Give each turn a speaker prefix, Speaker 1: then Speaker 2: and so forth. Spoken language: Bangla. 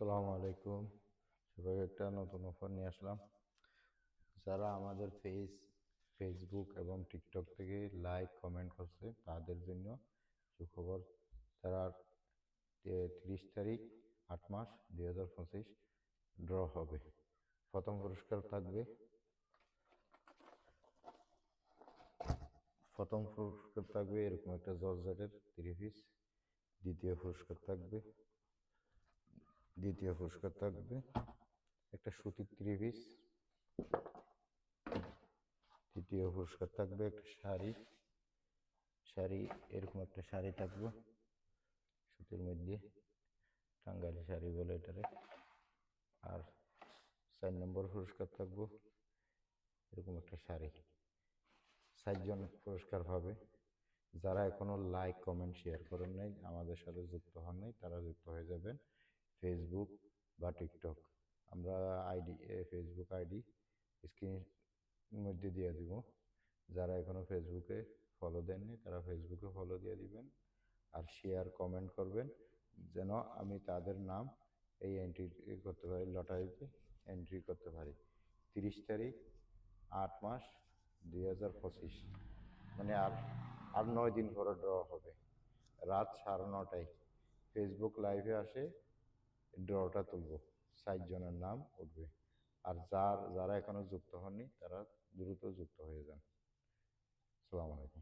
Speaker 1: আসসালামু আলাইকুম। সবাইকে একটা নতুন অফার নিয়ে আসলাম। যারা আমাদের ফেসবুক এবং টিকটক থেকে লাইক কমেন্ট করছে তাদের জন্য সুখবর। তারা 30 তারিখ 8 মাস 2025 ড্র হবে। প্রথম পুরস্কার থাকবে এরকম একটা জর্জেটের 3 পিস। দ্বিতীয় পুরস্কার থাকবে একটা সুতির 3 পিস। তৃতীয় পুরস্কার থাকবে একটা শাড়ি। এরকম একটা শাড়ি থাকবে সুতির মধ্যে, টাঙ্গাইলি শাড়ি বলে এটারে। আর 4 নম্বর পুরস্কার থাকবে এরকম একটা শাড়ি। 4 জন পুরস্কার পাবে। যারা এখনো লাইক কমেন্ট শেয়ার করেন নাই, আমাদের সাথে যুক্ত হন নাই, তারা যুক্ত হয়ে যাবেন ফেসবুক বা টিকটক। আমরা ফেসবুক আইডি স্ক্রিন মধ্যে দিয়ে দিব। যারা এখনো ফেসবুকে ফলো দেননি তারা ফেসবুকে ফলো দিয়ে দিবেন আর শেয়ার কমেন্ট করবেন, যেন আমি তাদের নাম এই এন্ট্রি করতে পারি, লটারিতে এন্ট্রি করতে পারি। 30 তারিখ 8 মাস 2025, মানে আর 9 দিন পরে ড্র হবে। রাত 9:30টায় ফেসবুক লাইভে আসে ড্রটা তুলব। 4 জনের নাম উঠবে। আর যারা এখনো যুক্ত হননি তারা দ্রুত যুক্ত হয়ে যান। আসসালামু আলাইকুম।